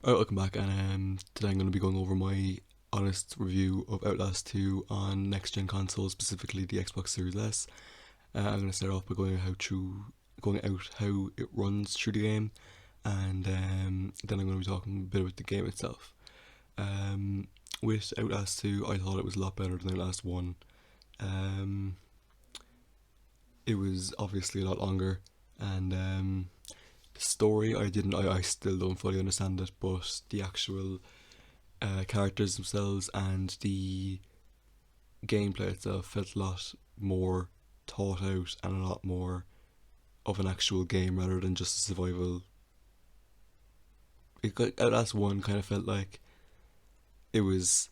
Alright, welcome back, and today I'm going to be going over my honest review of Outlast 2 on next-gen consoles, specifically the Xbox Series S. I'm going to start off by going out how it runs through the game, and then I'm going to be talking a bit about the game itself. With Outlast 2, I thought it was a lot better than Outlast 1. Um, it was obviously a lot longer, and the story I still don't fully understand it, but the actual characters themselves and the gameplay itself felt a lot more thought out and a lot more of an actual game rather than just a survival. Outlast 1 kind of felt like it was,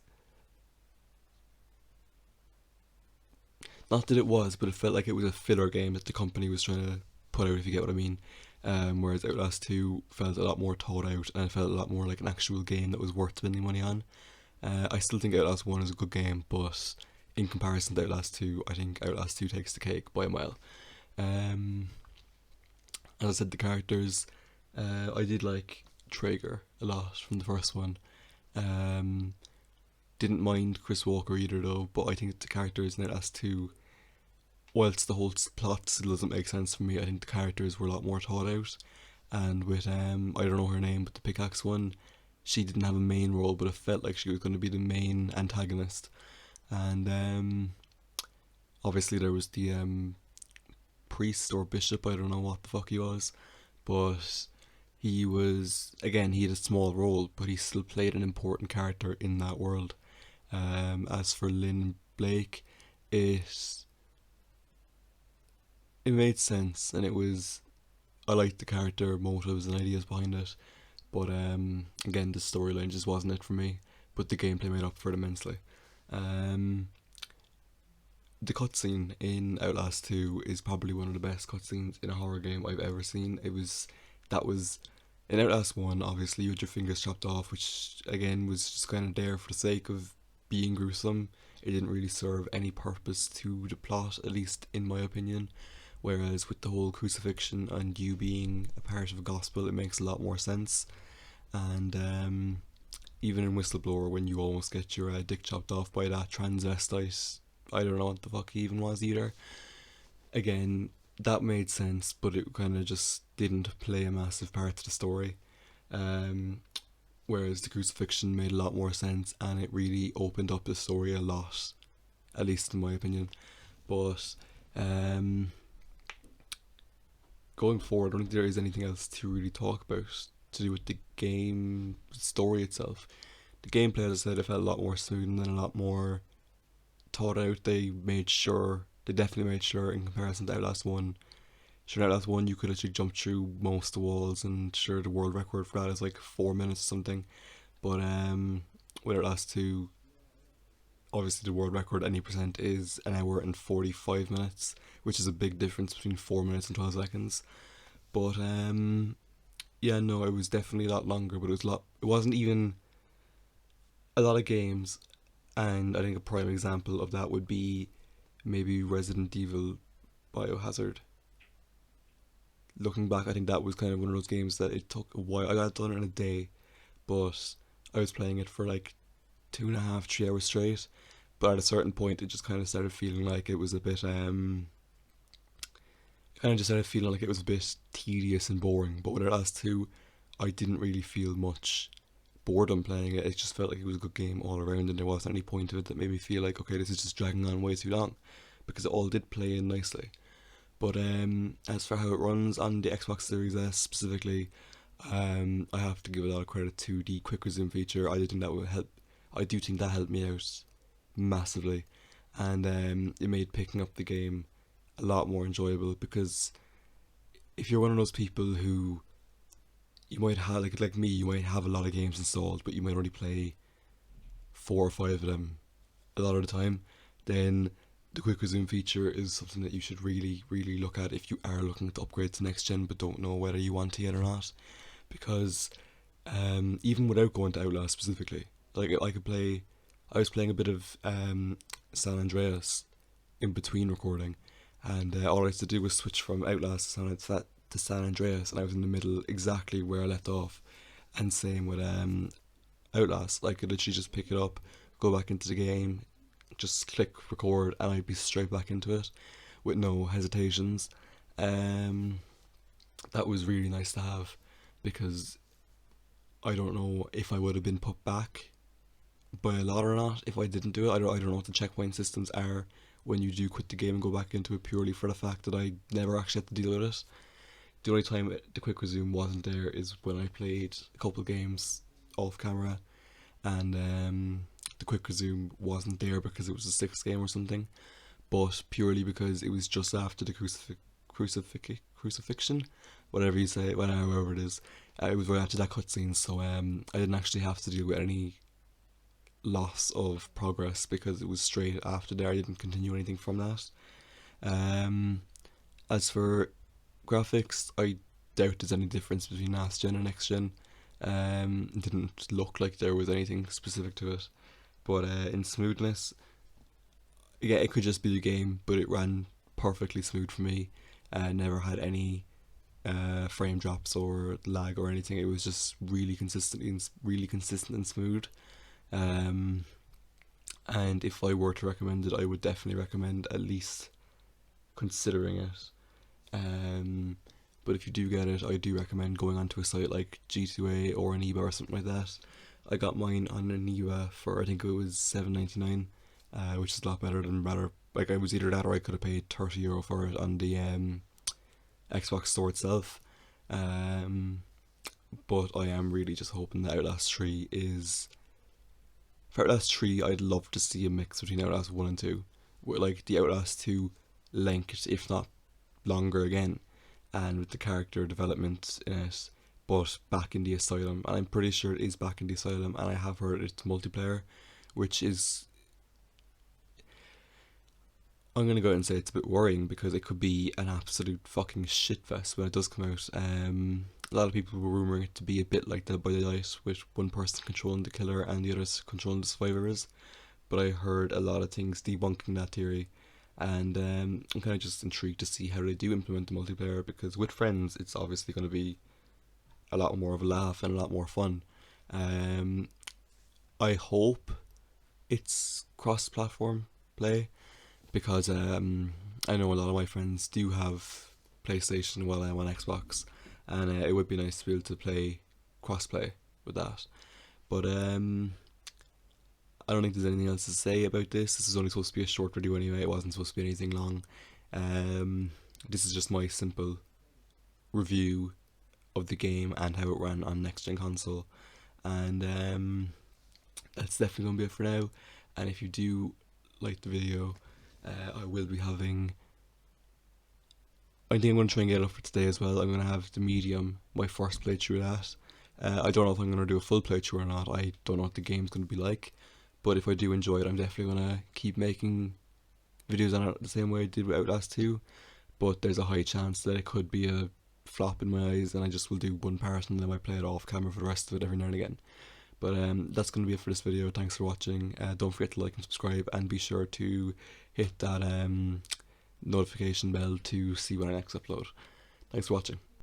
not that it was, but it felt like it was a filler game that the company was trying to put out, if you get what I mean. Whereas Outlast 2 felt a lot more thought out and it felt a lot more like an actual game that was worth spending money on. I still think Outlast 1 is a good game, but in comparison to Outlast 2, I think Outlast 2 takes the cake by a mile. Um, as I said, the characters, I did like Traeger a lot from the first one. Um, didn't mind Chris Walker either though, but I think the characters in Outlast 2, whilst the whole plot still doesn't make sense for me, I think the characters were a lot more thought out. And with I don't know her name, but the pickaxe one, she didn't have a main role, but it felt like she was going to be the main antagonist. And obviously there was the priest or bishop, I don't know what the fuck he was, but he was, again, he had a small role, but he still played an important character in that world. As for Lynn Blake, it it made sense, and it was, I liked the character motives and ideas behind it, but again, the storyline just wasn't it for me. But the gameplay made up for it immensely. Um, the cutscene in Outlast 2 is probably one of the best cutscenes in a horror game I've ever seen. That was in Outlast 1, obviously you had your fingers chopped off, which again was just kind of there for the sake of being gruesome. It didn't really serve any purpose to the plot, at least in my opinion. Whereas with the whole crucifixion and you being a part of a gospel, it makes a lot more sense. And even in Whistleblower, when you almost get your dick chopped off by that transvestite, I don't know what the fuck he even was either. Again, that made sense, but it kind of just didn't play a massive part to the story. Um, Whereas the crucifixion made a lot more sense and it really opened up the story a lot, at least in my opinion. But um, going forward, I don't think there is anything else to really talk about to do with the game story itself. The gameplay, as I said, it felt a lot more smooth and a lot more thought out. They definitely made sure in comparison to Outlast 1. Sure, in Outlast 1 you could actually jump through most of the walls, and sure, the world record for that is like 4 minutes or something. But with Outlast 2, obviously the world record any percent is an hour and 45 minutes, which is a big difference between 4 minutes and 12 seconds. But yeah, no, it was definitely a lot longer, but it wasn't even a lot of games. And I think a prime example of that would be maybe Resident Evil Biohazard. Looking back, I think that was kind of one of those games that it took a while. I got it done in a day, but I was playing it for like 2.5, 3 hours straight. But at a certain point, it just kind of started feeling like it was a bit, kind of just started feeling like it was a bit tedious and boring. But with it as two, I didn't really feel much boredom playing it. It just felt like it was a good game all around, and there wasn't any point to it that made me feel like, okay, this is just dragging on way too long, because it all did play in nicely. But as for how it runs on the Xbox Series S specifically, I have to give a lot of credit to the quick resume feature. I do think that would help. I do think that helped me out massively, and it made picking up the game a lot more enjoyable. Because if you're one of those people who, you might have, like me, you might have a lot of games installed, but you might only play 4 or 5 of them a lot of the time, then the quick resume feature is something that you should really, really look at if you are looking to upgrade to next gen but don't know whether you want to yet or not. Because even without going to Outlast specifically, like I could play, I was playing a bit of San Andreas in between recording, and all I had to do was switch from Outlast to San Andreas, and I was in the middle exactly where I left off. And same with Outlast. I could literally just pick it up, go back into the game, just click record, and I'd be straight back into it with no hesitations. Um, that was really nice to have because I don't know if I would have been put back by a lot or not if I didn't do it. I don't know what the checkpoint systems are when you do quit the game and go back into it purely for the fact that I never actually had to deal with it. The only time the quick resume wasn't there is when I played a couple of games off camera, and the quick resume wasn't there because it was the sixth game or something, but purely because it was just after the crucifixion, whatever you say, whatever it is. It was right after that cutscene, so I didn't actually have to deal with any loss of progress because it was straight after there. I didn't continue anything from that. Um, as for graphics, I doubt there's any difference between last gen and next gen. It didn't look like there was anything specific to it, but in smoothness, yeah, it could just be the game, but it ran perfectly smooth for me. Never had any frame drops or lag or anything. It was just really consistent and smooth. Um, and if I were to recommend it, I would definitely recommend at least considering it. Um, but if you do get it, I do recommend going onto a site like G2A or an eBay or something like that. I got mine on an eBay for I think it was $7.99, which is a lot better than rather like I was either that or I could have paid €30 for it on the Xbox store itself. Um, but I am really just hoping that Outlast 3 is. For Outlast 3, I'd love to see a mix between Outlast 1 and 2, with like the Outlast 2 length, if not longer again, and with the character development in it, but back in the asylum. And I'm pretty sure it is back in the asylum, and I have heard it's multiplayer, which is. I'm gonna go out and say it's a bit worrying because it could be an absolute fucking shitfest when it does come out. A lot of people were rumoring it to be a bit like Dead by Daylight, with one person controlling the killer and the others controlling the survivors. But I heard a lot of things debunking that theory, and I'm kind of just intrigued to see how they do implement the multiplayer because with friends, it's obviously going to be a lot more of a laugh and a lot more fun. Um, I hope it's cross-platform play because I know a lot of my friends do have PlayStation while I'm on Xbox, and it would be nice to be able to play crossplay with that. But I don't think there's anything else to say about this. This is only supposed to be a short video anyway. It wasn't supposed to be anything long. Um, this is just my simple review of the game and how it ran on next gen console, and that's definitely gonna be it for now. And if you do like the video, I will be having. I think I'm going to try and get it up for today as well. I'm going to have the medium, my first playthrough of that. I don't know if I'm going to do a full playthrough or not. I don't know what the game's going to be like. But if I do enjoy it, I'm definitely going to keep making videos on it the same way I did with Outlast 2. But there's a high chance that it could be a flop in my eyes and I just will do one part and then I might play it off camera for the rest of it every now and again. But that's going to be it for this video. Thanks for watching. Don't forget to like and subscribe and be sure to hit that notification bell to see when I next upload. Thanks for watching.